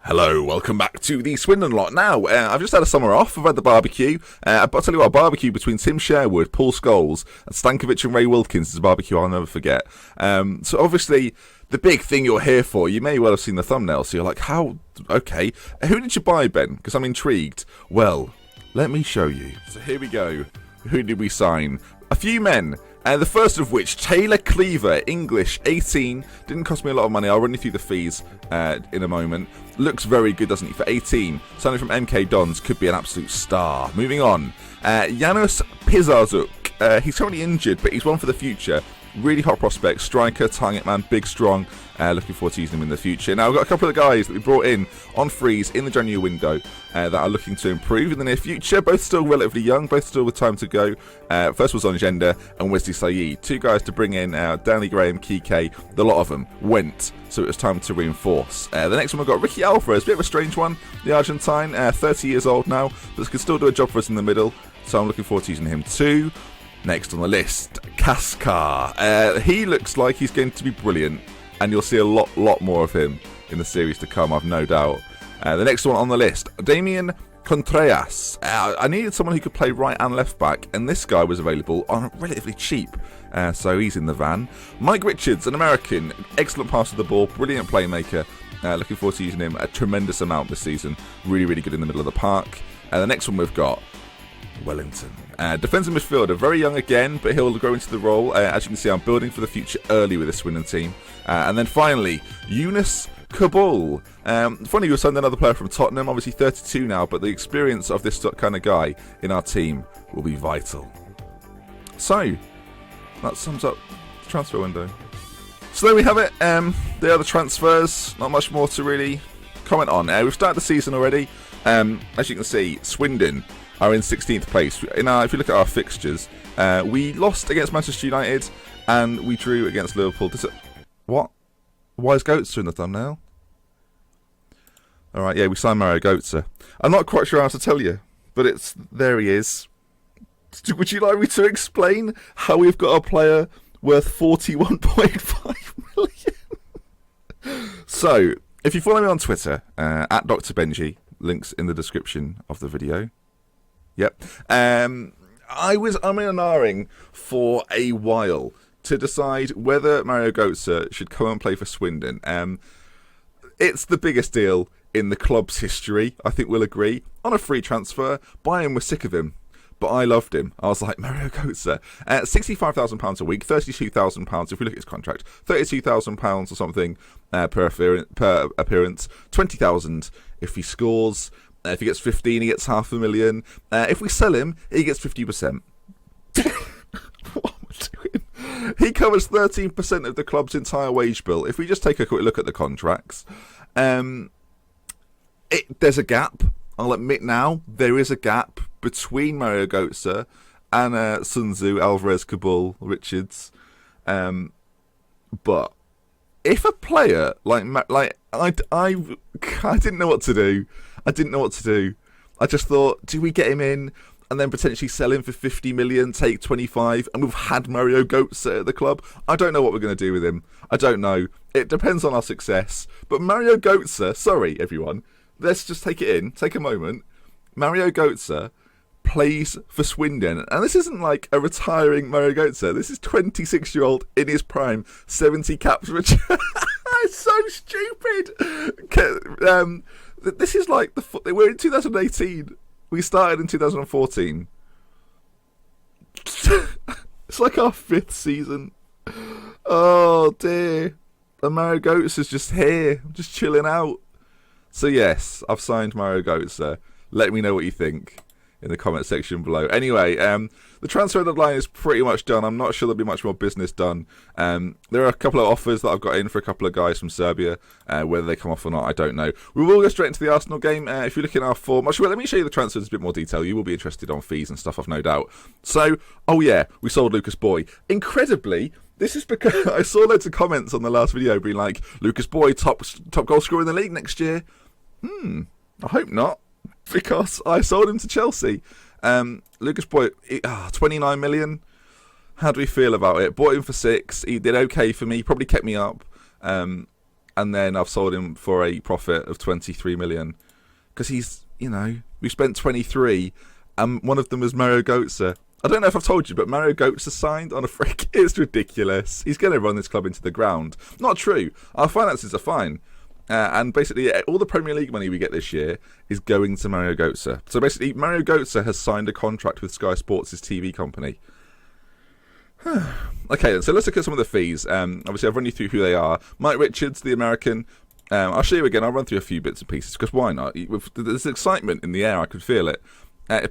Hello, welcome back to the Swindon lot. Now, I've just had a summer off, I've had the barbecue, but I'll tell you what, a barbecue between Tim Sherwood, Paul Scholes, and Stankovic and Ray Wilkins is a barbecue I'll never forget. So obviously, the big thing you're here for, you may well have seen the thumbnail, so you're like, how, okay, who did you buy, Ben? Because I'm intrigued. Well, let me show you. So here we go. Who did we sign? A few men. The first of which, Taylor Cleaver, English, 18. Didn't cost me a lot of money. I'll run you through the fees in a moment. Looks very good, doesn't he? For 18. Signing from MK Dons. Could be an absolute star. Moving on. Janusz Pizarzuk. He's currently injured, but he's one for the future. Really hot prospect. Striker, target man, big, strong. Looking forward to using him in the future. Now, we've got a couple of guys that we brought in on freeze in the January window that are looking to improve in the near future. Both still relatively young, both still with time to go. First was on Gender and Wesley Saeed. Two guys to bring in, Danny Graham, Kike. The lot of them went, so it was time to reinforce. The next one we've got Ricky Alvarez, a bit of a strange one. The Argentine, 30 years old now, but can still do a job for us in the middle. So I'm looking forward to using him too. Next on the list, Kaskar. He looks like he's going to be brilliant, and you'll see a lot more of him in the series to come, I've no doubt. The next one on the list, Damian Contreras. I needed someone who could play right and left back, and this guy was available on relatively cheap, so he's in the van. Mike Richards, an American, excellent pass of the ball, brilliant playmaker. Looking forward to using him a tremendous amount this season. Really, really good in the middle of the park. The next one we've got, Wellington. Defensive midfielder, very young again, but he'll grow into the role. As you can see, I'm building for the future early with this Swindon team. And then finally, Yunus Kabul. Funny, you signed another player from Tottenham, obviously 32 now, but the experience of this kind of guy in our team will be vital. So, that sums up the transfer window. So there we have it. There are the transfers. Not much more to really comment on. We've started the season already. As you can see, Swindon are in 16th place. If you look at our fixtures, we lost against Manchester United and we drew against Liverpool. What? Why is Götze in the thumbnail? Alright, yeah, we signed Mario Götze. I'm not quite sure how to tell you, but there he is. Would you like me to explain how we've got a player worth 41.5 million? So, if you follow me on Twitter, at Dr. Benji, links in the description of the video. Yep. I was umming and ahhing for a while to decide whether Mario Götze should come and play for Swindon. It's the biggest deal in the club's history, I think we'll agree. On a free transfer, Bayern were sick of him, but I loved him. I was like, Mario Götze. £65,000 a week, £32,000 if we look at his contract, £32,000 or something per appearance, $20,000 if he scores. If he gets 15, he gets $500,000. If we sell him, he gets 50%. What am I doing? He covers 13% of the club's entire wage bill. If we just take a quick look at the contracts, there's a gap. I'll admit now, there is a gap between Mario Götze and Sun Tzu, Alvarez, Kabul, Richards. But if a player I didn't know what to do. I just thought, do we get him in and then potentially sell him for 50 million, take 25, and we've had Mario Götze at the club? I don't know what we're going to do with him. I don't know. It depends on our success. But Mario Götze, sorry everyone, let's just take it in, take a moment. Mario Götze plays for Swindon, and this isn't like a retiring Mario Götze. This is 26-year-old in his prime, 70 caps. It's so stupid. This is like we're in 2018. We started in 2014. It's like our 5th season. Oh dear. And Mario Götze is just here, just chilling out. So yes, I've signed Mario Götze. Let me know what you think in the comment section below. Anyway, the transfer deadline is pretty much done. I'm not sure there'll be much more business done. There are a couple of offers that I've got in for a couple of guys from Serbia. Whether they come off or not, I don't know. We will go straight into the Arsenal game. If you look at our form, actually, let me show you the transfers in a bit more detail. You will be interested on fees and stuff, I've no doubt. So, oh yeah, we sold Lucas Boy. Incredibly, this is because I saw loads of comments on the last video being like, Lucas Boy, top goal scorer in the league next year. I hope not, because I sold him to Chelsea. Lucas Boy, 29 million. How do we feel about it? Bought him for 6. He did okay for me. He probably kept me up. and then I've sold him for a profit of 23 million because he's, we spent 23, and one of them was Mario Götze. I don't know if I've told you, but Mario Götze signed on a freak. It's ridiculous. He's going to run this club into the ground. Not true. Our finances are fine. And basically, all the Premier League money we get this year is going to Mario Götze. So basically, Mario Götze has signed a contract with Sky Sports' TV company. Okay, then, so let's look at some of the fees. Obviously, I've run you through who they are. Mike Richards, the American. I'll show you again. I'll run through a few bits and pieces, because why not? There's excitement in the air. I could feel it.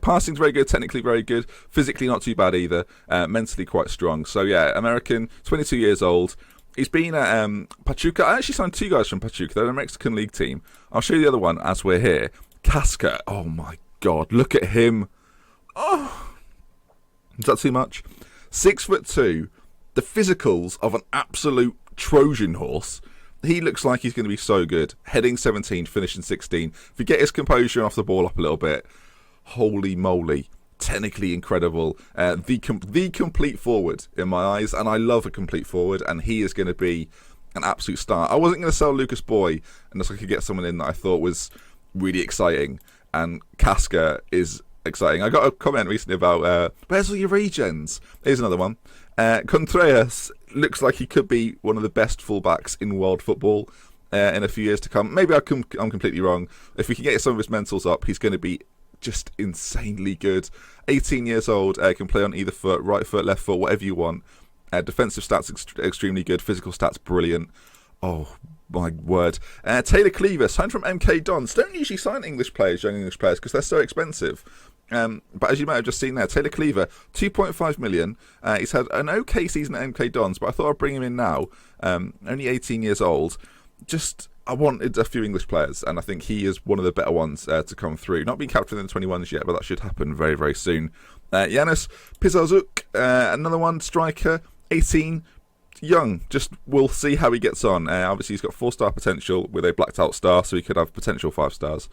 Passing's very good, technically very good, physically not too bad either, mentally quite strong. So yeah, American, 22 years old. He's been at Pachuca. I actually signed 2 guys from Pachuca. They're a Mexican league team. I'll show you the other one as we're here. Casca. Oh my God, look at him. Oh, is that too much? 6'2", the physicals of an absolute Trojan horse. He looks like he's going to be so good. Heading 17, finishing 16. If you get his composure off the ball up a little bit, holy moly, technically incredible. The complete forward in my eyes, and I love a complete forward, and he is going to be an absolute star. I wasn't going to sell Lucas Boy unless I could get someone in that I thought was really exciting, and Casca is exciting. I got a comment recently about where's all your regens? Here's another one. Contreras looks like he could be one of the best fullbacks in world football in a few years to come. Maybe I'm completely wrong. If we can get some of his mentals up, he's going to be just insanely good. 18 years old, can play on either foot, right foot, left foot, whatever you want. Defensive stats extremely good, physical stats brilliant. Oh my word. Taylor Cleaver, signed from MK Dons. Don't usually sign English players, young English players, because they're so expensive. But as you might have just seen there, Taylor Cleaver, 2.5 million. He's had an okay season at MK Dons, but I thought I'd bring him in now. Only 18 years old. I wanted a few English players, and I think he is one of the better ones to come through. Not being captain in the 21s yet, but that should happen very, very soon. Yanis Pizarczuk, another one, striker, 18, young. We'll see how he gets on. Obviously, he's got 4-star potential with a blacked out star, so he could have potential 5 stars.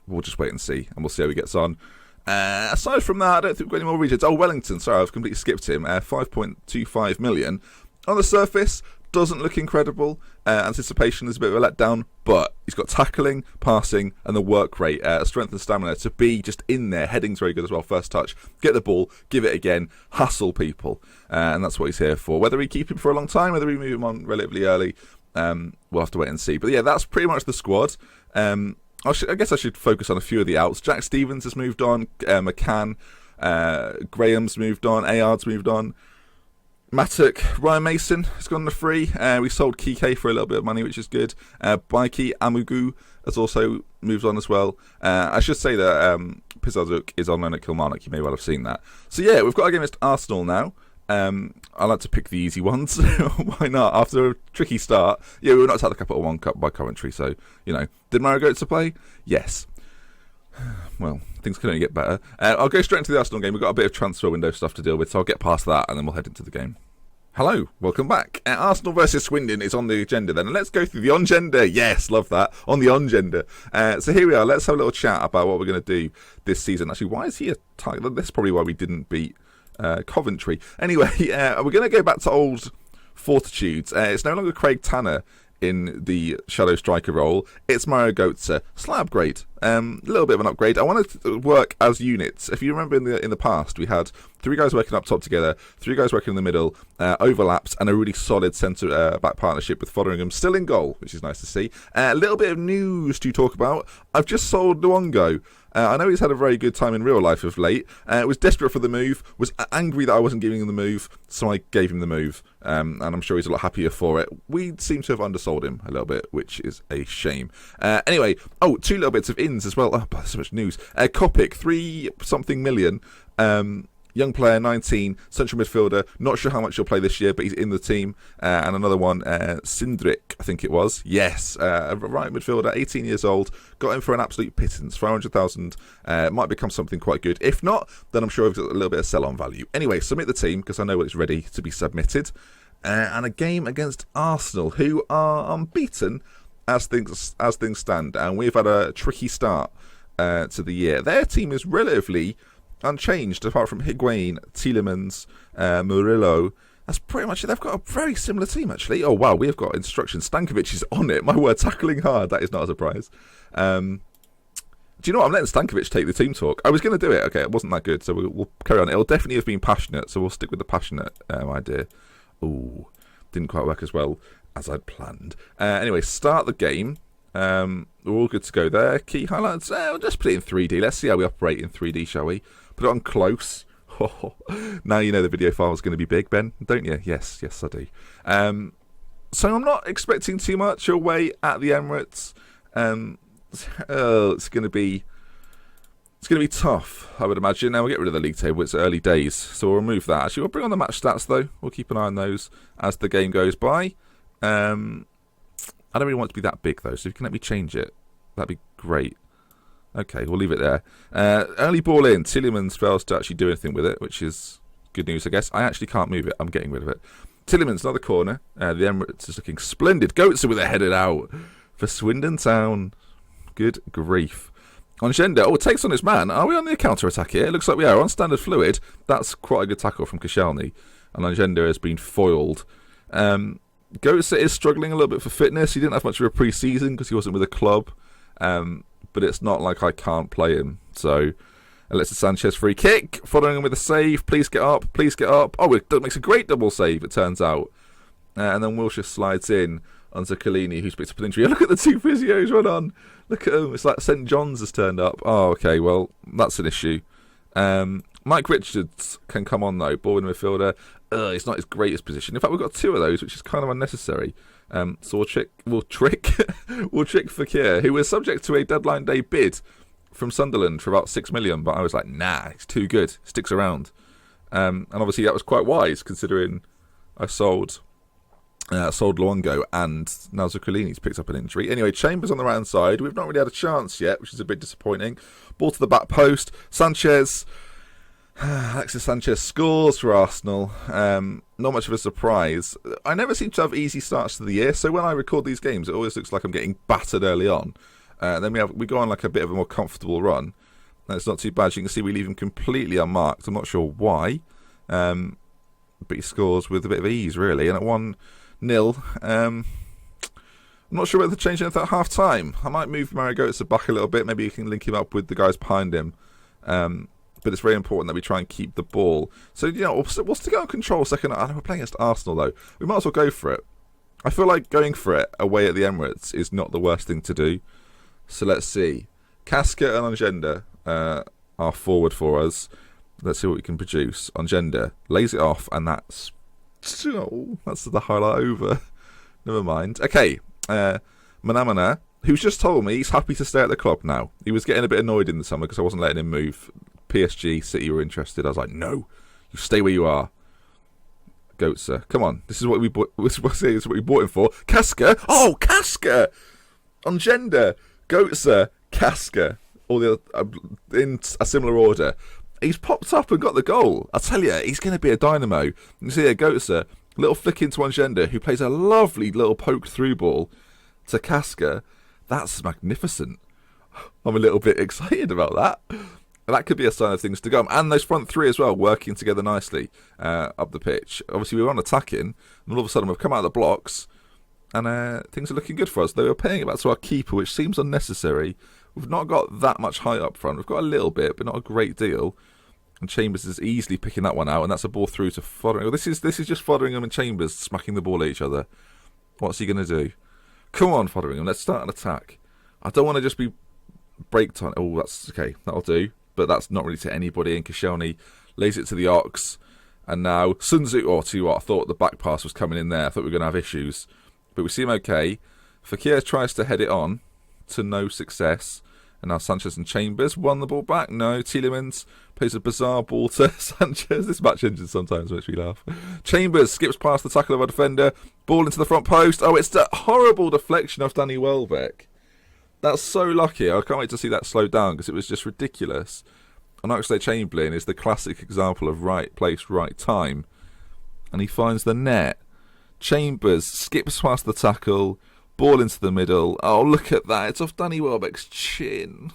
We'll just wait and see, and we'll see how he gets on. Aside from that, I don't think we've got any more regions. Oh, Wellington, sorry, I've completely skipped him. 5.25 million. On the surface, doesn't look incredible. Anticipation is a bit of a letdown, but he's got tackling, passing, and the work rate, strength and stamina to be just in there. Heading's very good as well. First touch, get the ball, give it again, hustle people, and that's what he's here for. Whether we keep him for a long time, whether we move him on relatively early, we'll have to wait and see. But yeah, that's pretty much the squad. I guess I should focus on a few of the outs. Jack Stevens has moved on. McCann, Graham's moved on. Ayard's moved on. Matuk, Ryan Mason has gone to free. We sold Kike for a little bit of money, which is good. Baiki Amugu has also moved on as well. I should say that Pizarczuk is on loan at Kilmarnock. You may well have seen that. So yeah, we've got a game against Arsenal now. I like to pick the easy ones. Why not? After a tricky start. Yeah, we were knocked out of the Capital One Cup by Coventry, so, Did Mario Götze play? Yes. Well, things can only get better. I'll go straight into the Arsenal game. We've got a bit of transfer window stuff to deal with, so I'll get past that and then we'll head into the game. Hello, welcome back. Arsenal versus Swindon is on the agenda then, and let's go through the on-gender. Yes, love that. On the on-gender. So here we are. Let's have a little chat about what we're going to do this season. Actually, why is he a target? That's probably why we didn't beat Coventry. Anyway, we're going to go back to old fortitudes. It's no longer Craig Tanner in the shadow striker role. It's Mario Götze. Slight upgrade. A little bit of an upgrade. I wanted to work as units. If you remember in the past, we had 3 guys working up top together, 3 guys working in the middle, overlaps, and a really solid centre back partnership with Fotheringham still in goal, which is nice to see. A little bit of news to talk about. I've just sold Luongo. I know he's had a very good time in real life of late. Was desperate for the move, was angry that I wasn't giving him the move, so I gave him the move. And I'm sure he's a lot happier for it. We seem to have undersold him a little bit, which is a shame. Anyway, 2 little bits of ins as well. Oh, there's so much news. Kopic, 3-something million. Young player, 19, central midfielder. Not sure how much he'll play this year, but he's in the team. And another one, Sindrik, I think it was. Yes, right midfielder, 18 years old. Got him for an absolute pittance, 500,000. Might become something quite good. If not, then I'm sure we've got a little bit of sell-on value. Anyway, submit the team, because I know it's ready to be submitted. And a game against Arsenal, who are unbeaten as things stand. And we've had a tricky start to the year. Their team is relatively unchanged, apart from Higuain, Tielemans, Murillo. That's pretty much it. They've got a very similar team, actually. Oh, wow, we've got instructions. Stankovic is on it. My word, tackling hard. That is not a surprise. Do you know what? I'm letting Stankovic take the team talk. I was going to do it. Okay, it wasn't that good, so we'll carry on. It'll definitely have been passionate, so we'll stick with the passionate idea. Ooh, didn't quite work as well as I'd planned. Anyway, start the game. We're all good to go there. Key highlights. We'll just put it in 3D. Let's see how we operate in 3D, shall we? Put it on close. Now you know the video file is going to be big, Ben, don't you? Yes, I do. So I'm not expecting too much away at the Emirates. It's going to be tough, I would imagine. Now we'll get rid of the league table. It's early days, so we'll remove that. Actually, we'll bring on the match stats though. We'll keep an eye on those as the game goes by. I don't really want it to be that big though, so if you can let me change it, that'd be great. Okay, we'll leave it there. Early ball in. Tielemans fails to actually do anything with it, which is good news, I guess. I actually can't move it. I'm getting rid of it. Tielemans, another corner. The Emirates is looking splendid. Götze with a headed out for Swindon Town. Good grief. On Gender, it takes on his man. Are we on the counter-attack here? It looks like we are. On standard fluid, that's quite a good tackle from Koscielny. And on Gender has been foiled. Götze is struggling a little bit for fitness. He didn't have much of a pre-season because he wasn't with a club. But it's not like I can't play him. So, Alexis Sanchez free kick. Following him with a save. Please get up. Please get up. Oh, it makes a great double save, it turns out. And then Wilshere slides in onto Collini, who's picked up an injury. Look at the two physios run on. Look at them. It's like St. John's has turned up. Oh, okay. Well, that's an issue. Mike Richards can come on, though. Ball in the midfielder. It's not his greatest position. In fact, we've got two of those, which is kind of unnecessary. So we'll trick Fekir, who was subject to a deadline day bid from Sunderland for about 6 million, but I was like, nah, he's too good, sticks around. And obviously that was quite wise considering I sold Luongo and now Zuccolini's picked up an injury. Anyway, Chambers on the right side. We've not really had a chance yet, which is a bit disappointing. Ball to the back post. Alexis Sanchez scores for Arsenal. Not much of a surprise. I never seem to have easy starts to the year, so when I record these games, it always looks like I'm getting battered early on. Then we go on like a bit of a more comfortable run. And it's not too bad. You can see we leave him completely unmarked. I'm not sure why. But he scores with a bit of ease, really. And at 1-0, I'm not sure whether to change anything at half-time. I might move Mario Götze back a little bit. Maybe you can link him up with the guys behind him. But it's very important that we try and keep the ball. So, we'll stick on control a second. I know we're playing against Arsenal, though. We might as well go for it. I feel like going for it away at the Emirates is not the worst thing to do. So let's see. Casca and Ongenda are forward for us. Let's see what we can produce. Ongenda lays it off, and that's the highlight over. Never mind. Okay. Manamana, who's just told me he's happy to stay at the club now. He was getting a bit annoyed in the summer because I wasn't letting him move. PSG, City were interested. I was like, no, you stay where you are. Götze, come on. This is what we bought. This is what we bought him for. Casca. Oh, Casca. Ongenda, Götze, Casca. All the in a similar order. He's popped up and got the goal. I tell you, he's going to be a dynamo. You see here, Götze, little flick into Ongenda, who plays a lovely little poke through ball to Casca. That's magnificent. I'm a little bit excited about that. That could be a sign of things to come. And those front three as well, working together nicely up the pitch. Obviously, we were on attacking, and all of a sudden we've come out of the blocks, and things are looking good for us. They were paying it back to our keeper, which seems unnecessary. We've not got that much height up front. We've got a little bit, but not a great deal. And Chambers is easily picking that one out, and that's a ball through to Fotheringham. This is just Fotheringham and Chambers smacking the ball at each other. What's he going to do? Come on, Fotheringham, let's start an attack. I don't want to just be break time. Oh, that's okay. That'll do. But that's not really to anybody. And Koscielny lays it to the Ox. And now Sun Tzu, to you what, I thought the back pass was coming in there. I thought we were going to have issues. But we seem okay. Fekir tries to head it on to no success. And now Sanchez and Chambers won the ball back. No, Tielemans plays a bizarre ball to Sanchez. This match engine sometimes makes me laugh. Chambers skips past the tackle of our defender. Ball into the front post. Oh, it's the horrible deflection of Danny Welbeck. That's so lucky. I can't wait to see that slow down because it was just ridiculous. And Oxlade-Chamberlain is the classic example of right place, right time. And he finds the net. Chambers skips past the tackle. Ball into the middle. Oh, look at that. It's off Danny Welbeck's chin.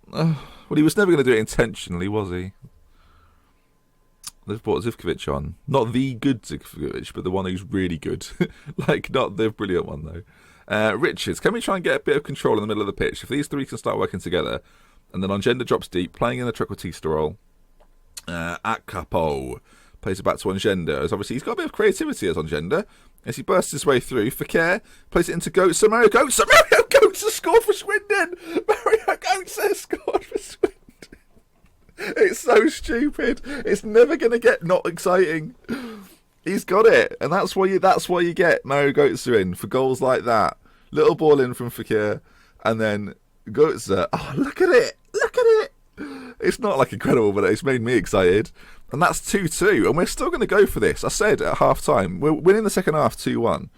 Well, he was never going to do it intentionally, was he? They've brought Zivkovic on. Not the good Zivkovic, but the one who's really good. Like, not the brilliant one, though. Richards, can we try and get a bit of control in the middle of the pitch? If these three can start working together, and then Ongenda drops deep, playing in the trequartista role. Akapo plays it back to Ongenda, as obviously he's got a bit of creativity as Ongenda. As he bursts his way through, Fakir plays it into Götze. Mario Götze scored for Swindon! Mario Götze scored for Swindon! It's so stupid. It's never going to get not exciting. He's got it, and that's why you get Mario Götze in for goals like that. Little ball in from Fakir, and then Götze. Oh, look at it! Look at it! It's not like incredible, but it's made me excited. And that's 2-2, and we're still going to go for this. I said at half time, we're winning the second half 2-1.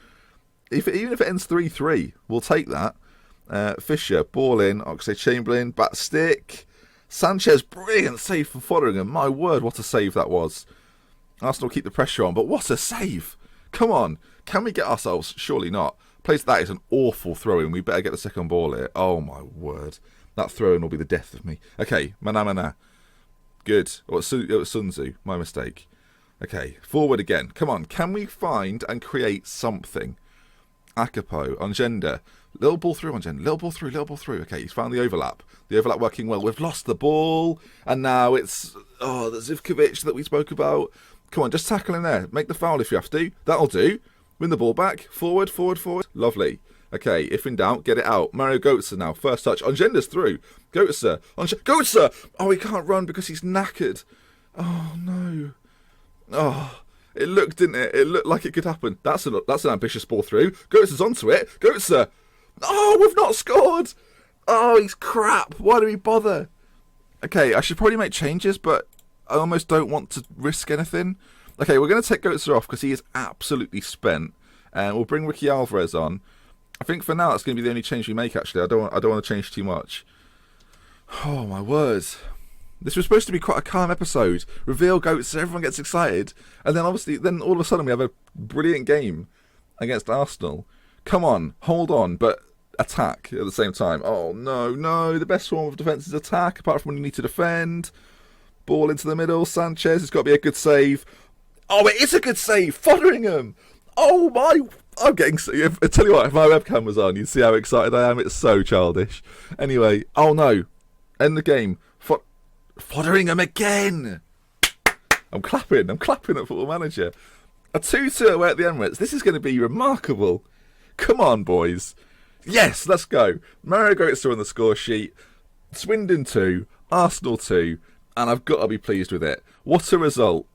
Even if it ends 3-3, we'll take that. Fisher, ball in, Oxlade-Chamberlain, back stick. Sanchez, brilliant save from Fotheringham. My word, what a save that was. Arsenal keep the pressure on, but what a save. Come on, can we get ourselves? Surely not. Plays that is an awful throw-in. We better get the second ball here. Oh, my word. That throw-in will be the death of me. Okay, Mana. Good. Oh, it was Sun Tzu. My mistake. Okay, forward again. Come on, can we find and create something? Akapo, Ongenda. Little ball through, Ongenda. Little ball through. Okay, he's found the overlap. The overlap working well. We've lost the ball. And now it's, the Zivkovic that we spoke about. Come on, just tackle him there. Make the foul if you have to. That'll do. Win the ball back. Forward. Lovely. Okay, if in doubt, get it out. Mario Götze now. First touch. Ongenda's through. Götze! Oh, he can't run because he's knackered. Oh, no. Oh, it looked, didn't it? It looked like it could happen. That's an ambitious ball through. Götze's onto it. Götze! Oh, we've not scored! Oh, he's crap. Why do we bother? Okay, I should probably make changes, but I almost don't want to risk anything. Okay, we're going to take Götze off because he is absolutely spent. And we'll bring Ricky Alvarez on. I think for now that's going to be the only change we make, actually. I don't want to change too much. Oh, my word. This was supposed to be quite a calm episode. Reveal Götze, everyone gets excited. And then obviously, all of a sudden we have a brilliant game against Arsenal. Come on, hold on, but attack at the same time. Oh, no. The best form of defence is attack, apart from when you need to defend. Ball into the middle. Sanchez, it's got to be a good save. Oh, it is a good save. Fotheringham. Oh, my... I'm getting... I tell you what, if my webcam was on, you'd see how excited I am. It's so childish. Anyway, oh no. End the game. Fotheringham again. I'm clapping at Football Manager. A 2-2 away at the Emirates. This is going to be remarkable. Come on, boys. Yes, let's go. Mario Götze on the score sheet. Swindon 2, Arsenal 2, and I've got to be pleased with it. What a result.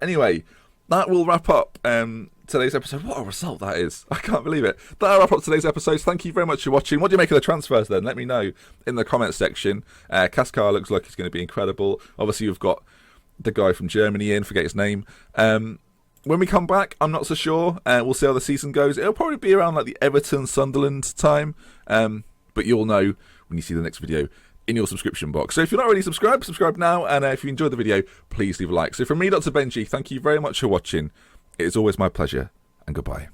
Anyway, that will wrap up today's episode. What a result that is. I can't believe it. That'll wrap up today's episode. Thank you very much for watching. What do you make of the transfers then? Let me know in the comments section. Kaskar looks like he's going to be incredible. Obviously, you've got the guy from Germany in. Forget his name. When we come back, I'm not so sure. We'll see how the season goes. It'll probably be around like the Everton-Sunderland time. But you'll know when you see the next video in your subscription box. So if you're not already subscribed, subscribe now. And if you enjoyed the video, please leave a like. So from me, Dr. Benji, thank you very much for watching. It is always my pleasure, and goodbye.